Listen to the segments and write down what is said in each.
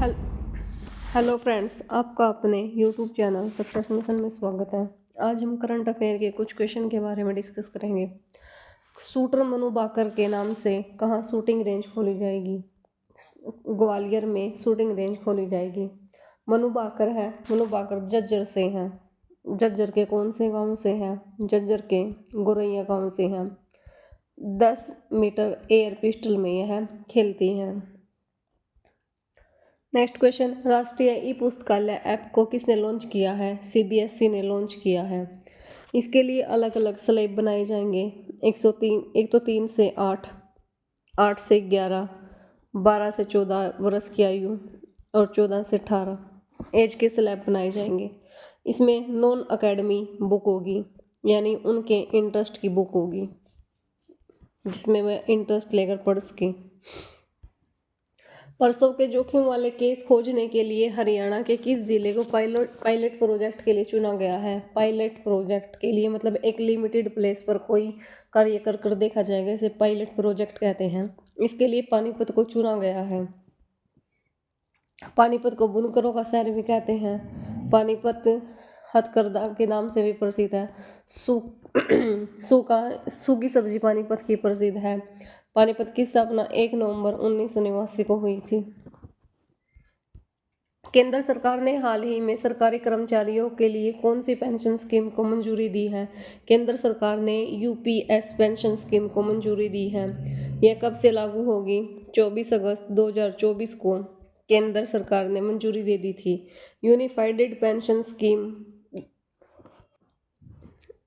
Hello hello friends, आपका अपने YouTube channel success mission में स्वागत है। आज हम करंट अफेयर के कुछ क्वेश्चन के बारे में डिस्कस करेंगे। शूटर मनु बाकर के नाम से कहाँ शूटिंग रेंज खोली जाएगी? ग्वालियर में शूटिंग रेंज खोली जाएगी। मनु बाकर झज्जर से हैं। झज्जर के कौन से गांव से हैं? झज्जर के गोरैया गांव से हैं। 10 मीटर एयर पिस्टल में यह खेलती हैं। नेक्स्ट क्वेश्चन, राष्ट्रीय ई पुस्तकालय ऐप को किसने लॉन्च किया है? सीबीएसई ने लॉन्च किया है। इसके लिए अलग अलग स्लैब बनाए जाएंगे। 103 से 8, 8 से 11, 12 से 14 वर्ष की आयु और 14 से 18 एज के स्लैब बनाए जाएंगे। इसमें नॉन अकेडमी बुक होगी, यानी उनके इंटरेस्ट की बुक होगी जिसमें वह इंटरेस्ट लेकर पढ़ सकें। प्रसव के जोखिम वाले केस खोजने के लिए हरियाणा के किस जिले को पायलट प्रोजेक्ट के लिए चुना गया है? पायलट प्रोजेक्ट के लिए मतलब एक लिमिटेड प्लेस पर कोई कार्य कर देखा जाएगा, इसे पायलट प्रोजेक्ट कहते हैं। इसके लिए पानीपत को चुना गया है। पानीपत को बुनकरों का शहर भी कहते हैं। पानीपत हथकरघा के नाम से भी प्रसिद्ध है। सूखी सब्जी पानीपत की प्रसिद्ध है। पानीपत की स्थापना 1 नवंबर 1989 को हुई थी। केंद्र सरकार ने हाल ही में सरकारी कर्मचारियों के लिए कौन सी पेंशन स्कीम को मंजूरी दी है? केंद्र सरकार ने यूपीएस पेंशन स्कीम को मंजूरी दी है। यह कब से लागू होगी? 24 अगस्त 2024 को केंद्र सरकार ने मंजूरी दे दी थी। यूनिफाइड पेंशन स्कीम,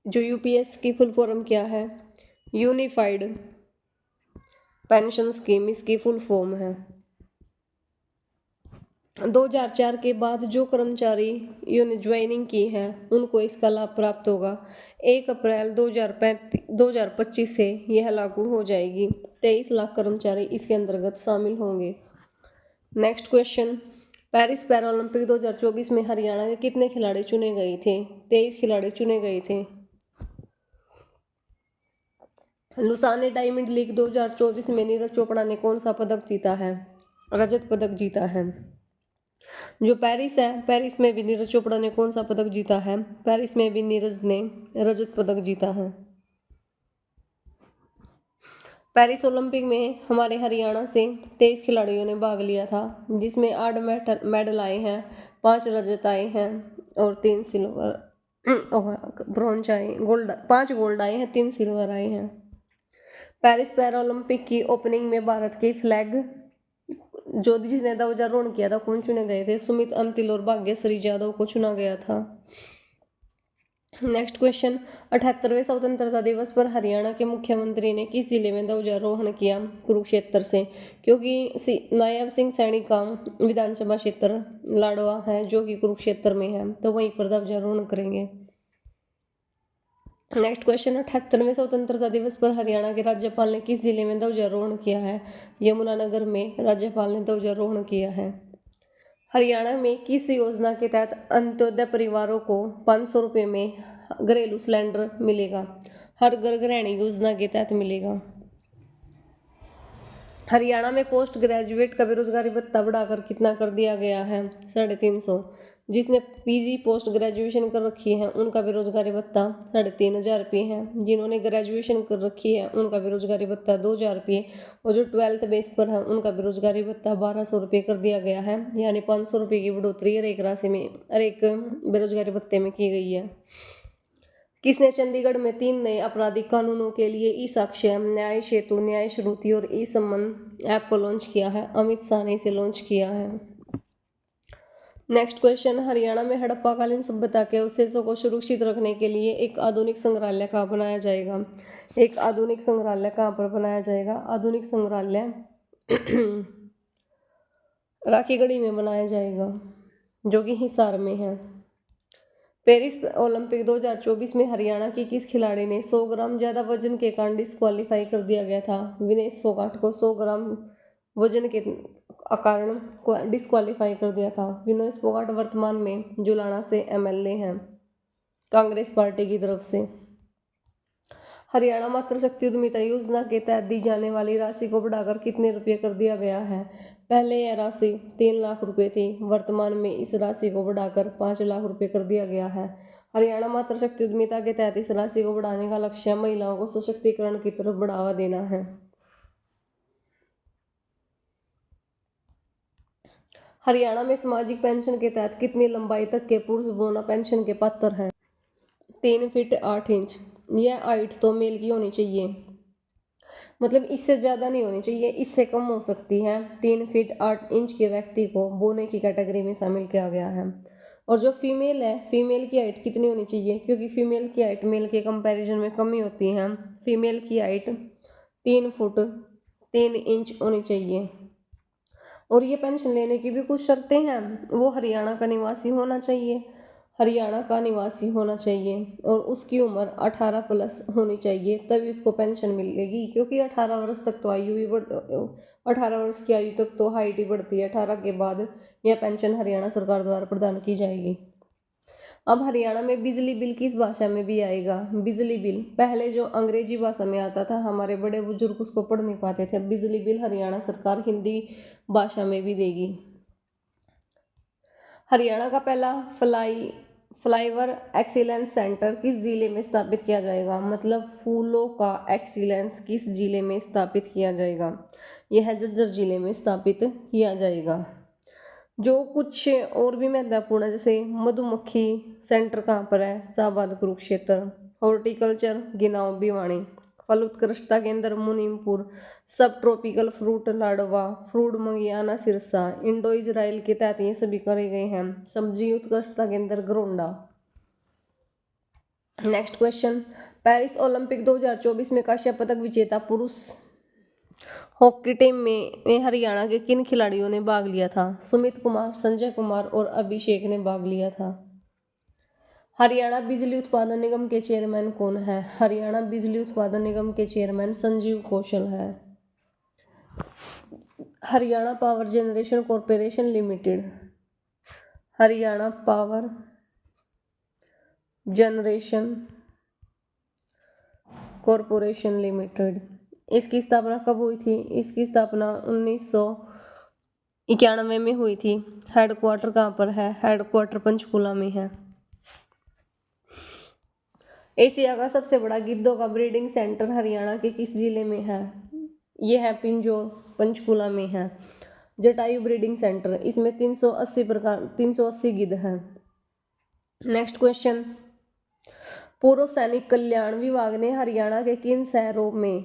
जो यूपीएस की फुल फॉर्म क्या है? यूनिफाइड पेंशन स्कीम इसकी फुल फॉर्म है। 2004 के बाद जो कर्मचारी ज्वाइनिंग की है उनको इसका लाभ प्राप्त होगा। 1 अप्रैल 2025 से यह लागू हो जाएगी। 23 लाख कर्मचारी इसके अंतर्गत शामिल होंगे। नेक्स्ट क्वेश्चन, पेरिस पैरालंपिक 2024 में हरियाणा के कितने खिलाड़ी चुने गए थे? 23 खिलाड़ी चुने गए थे। लुसाने डायमंड लीग 2024 में नीरज चोपड़ा ने कौन सा पदक जीता है? रजत पदक जीता है। जो पेरिस है, पेरिस में भी नीरज चोपड़ा ने कौन सा पदक जीता है? पेरिस में भी नीरज ने रजत पदक जीता है। पेरिस ओलंपिक में हमारे हरियाणा से 23 खिलाड़ियों ने भाग लिया था, जिसमें 8 मेडल आए हैं, 5 रजत आए हैं और 3 सिल्वर ब्रॉन्ज आए, 5 गोल्ड आए हैं, 3 सिल्वर आए हैं। पेरिस पैरालंपिक की ओपनिंग में भारत के फ्लैग जिसने ध्वजारोहण किया था, कौन चुने गए थे? सुमित अंतिल और भाग्यश्री यादव को चुना गया था। नेक्स्ट क्वेश्चन, 78वें स्वतंत्रता दिवस पर हरियाणा के मुख्यमंत्री ने किस जिले में ध्वजारोहण किया? कुरुक्षेत्र से, क्योंकि नायब सिंह सैनी का विधानसभा क्षेत्र लाडवा है जो कि कुरुक्षेत्र में है, तो वहीं पर ध्वजारोहण करेंगे। नेक्स्ट क्वेश्चन, 78वें स्वतंत्रता दिवस पर हरियाणा के राज्यपाल ने किस जिले में ध्वजारोहण किया है? यमुनानगर में राज्यपाल ने ध्वजारोहण किया है। हरियाणा में किस योजना के तहत अंत्योदय परिवारों को 500 रुपये में घरेलू सिलेंडर मिलेगा? हर घर गृहिणी योजना के तहत मिलेगा। हरियाणा में पोस्ट ग्रेजुएट का बेरोजगारी भत्ता बढ़ाकर कितना कर दिया गया है? 350। जिसने पीजी पोस्ट ग्रेजुएशन कर रखी है उनका बेरोजगारी भत्ता 3500 रुपये है। जिन्होंने ग्रेजुएशन कर रखी है उनका बेरोजगारी भत्ता 2000 रुपये, और जो 12th बेस पर है उनका बेरोजगारी भत्ता 1200 रुपये कर दिया गया है। यानी 500 रुपये की बढ़ोतरी हर एक राशि में, हर एक बेरोजगारी भत्ते में की गई है। किसने चंडीगढ़ में 3 नए आपराधिक कानूनों के लिए ई साक्ष्य, न्याय सेतु, न्याय श्रुति और ई सम्मन ऐप को लॉन्च किया है? अमित शाह ने इसे लॉन्च किया है। नेक्स्ट क्वेश्चन, हरियाणा में हड़प्पाकालीन सभ्यता के अवशेषों को सुरक्षित रखने के लिए एक आधुनिक संग्रहालय कहाँ बनाया जाएगा? एक आधुनिक संग्रहालय कहाँ पर बनाया जाएगा? आधुनिक संग्रहालय राखीगढ़ी में बनाया जाएगा, जो कि हिसार में है। पेरिस ओलंपिक 2024 में हरियाणा की किस खिलाड़ी ने 100 ग्राम ज्यादा वजन के कारण डिस्क्वालीफाई कर दिया गया था? विनेश फोगाट को 100 ग्राम वजन के कारण डिस्क्वालीफाई कर दिया था। विनेश फोगाट वर्तमान में जुलाना से एमएलए हैं, कांग्रेस पार्टी की तरफ से। हरियाणा मातृशक्ति उद्यमिता योजना के तहत दी जाने वाली राशि को बढ़ाकर कितने रुपये कर दिया गया है? पहले यह राशि 3 लाख रुपये थी, वर्तमान में इस राशि को बढ़ाकर 5 लाख रुपये कर दिया गया है। हरियाणा मातृशक्ति उद्यमिता के तहत इस राशि को बढ़ाने का लक्ष्य महिलाओं को सशक्तिकरण की तरफ बढ़ावा देना है। हरियाणा में सामाजिक पेंशन के तहत कितनी लंबाई तक के पुरुष बोना पेंशन के पात्र हैं? 3 फीट 8 इंच। यह हाइट तो मेल की होनी चाहिए, मतलब इससे ज़्यादा नहीं होनी चाहिए, इससे कम हो सकती है। 3 फीट 8 इंच के व्यक्ति को बोने की कैटेगरी में शामिल किया गया है। और जो फीमेल है, फीमेल की हाइट कितनी होनी चाहिए? क्योंकि फीमेल की हाइट मेल के कंपैरिजन में कम ही होती है। फीमेल की हाइट 3 फुट 3 इंच होनी चाहिए। और ये पेंशन लेने की भी कुछ शर्तें हैं। वो हरियाणा का निवासी होना चाहिए, हरियाणा का निवासी होना चाहिए, और उसकी उम्र 18 प्लस होनी चाहिए, तभी उसको पेंशन मिलेगी। क्योंकि 18 वर्ष तक तो आयु भी 18 वर्ष की आयु तक तो हाइट ही बढ़ती है। 18 के बाद यह पेंशन हरियाणा सरकार द्वारा प्रदान की जाएगी। अब हरियाणा में बिजली बिल किस भाषा में भी आएगा? बिजली बिल पहले जो अंग्रेजी भाषा में आता था, हमारे बड़े बुजुर्ग उसको पढ़ नहीं पाते थे। बिजली बिल हरियाणा सरकार हिंदी भाषा में भी देगी। हरियाणा का पहला फ्लाईवर एक्सीलेंस सेंटर किस जिले में स्थापित किया जाएगा? मतलब फूलों का एक्सीलेंस किस जिले में स्थापित किया जाएगा? यह झज्जर जिले में स्थापित किया जाएगा। जो कुछ और भी महत्वपूर्ण है, जैसे मधुमक्खी सेंटर कहाँ पर है? शाहबाद कुरुक्षेत्र। हॉर्टिकल्चर गिनाव भिवानी। फल उत्कृष्टता केंद्र Munimpur. Subtropical fruit Ladwa fruit Mangiana Sirsa. Indo Israel के तहत ये सभी करे गए हैं। सब्जी उत्कृष्टता केंद्र Gharaunda. Next question, Paris Olympic 2024 में कांस्य पदक विजेता पुरुष हॉकी टीम में हरियाणा के किन खिलाड़ियों ने भाग लिया था? सुमित कुमार, संजय कुमार और अभिषेक ने भाग लिया था। हरियाणा बिजली उत्पादन निगम के चेयरमैन कौन है? हरियाणा बिजली उत्पादन निगम के चेयरमैन संजीव कौशल है। Haryana power generation corporation limited, Haryana power generation corporation limited, इसकी स्थापना कब हुई थी? इसकी स्थापना 1991 में हुई थी। हेडक्वार्टर कहाँ पर है? हेडक्वार्टर पंचकुला में है। एशिया का सबसे बड़ा गिद्धों का ब्रीडिंग सेंटर हरियाणा के किस जिले में है? यह है पिंजौर, पंचकुला में है। जटायु ब्रीडिंग सेंटर, इसमें 380 गिद्ध हैं। नेक्स्ट क्वेश्चन, पूर्व सैनिक कल्याण विभाग ने हरियाणा के किन शहरों में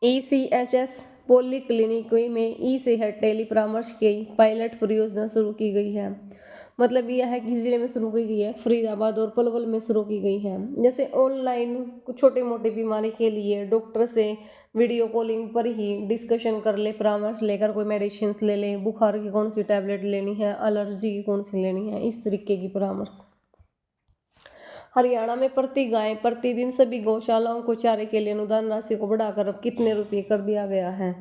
ECHS पॉलीक्लिनिक में ई सेहत टेली परामर्श की पायलट परियोजना शुरू की गई है? मतलब यह है किस जिले में शुरू की गई है? फरीदाबाद और पलवल में शुरू की गई है। जैसे ऑनलाइन कुछ छोटी मोटी बीमारी के लिए डॉक्टर से वीडियो कॉलिंग पर ही डिस्कशन कर ले, परामर्श लेकर कोई मेडिसिन ले ले, बुखार की कौन सी टैबलेट लेनी है, एलर्जी की कौन सी लेनी है, इस तरीके की परामर्श। हरियाणा में प्रति गाय प्रतिदिन सभी गौशालाओं को चारे के लिए अनुदान राशि को बढ़ाकर अब कितने रुपये कर दिया गया है?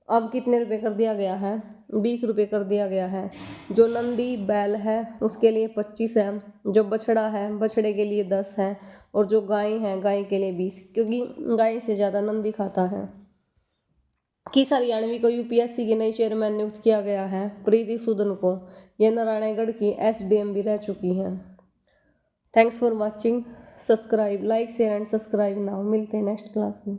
अब कितने रुपये कर दिया गया है? 20 रुपये कर दिया गया है। जो नंदी बैल है उसके लिए 25 है, जो बछड़ा है बछड़े के लिए 10 है, और जो गाय है गाय के लिए 20, क्योंकि गाय से ज़्यादा नंदी खाता है। किस हरियाणवी को UPSC के नए चेयरमैन नियुक्त किया गया है? प्रीति सूदन को। यह नारायणगढ़ की SDM भी रह चुकी हैं। Thanks for watching. Subscribe, like, share and subscribe now. मिलते हैं नेक्स्ट क्लास में।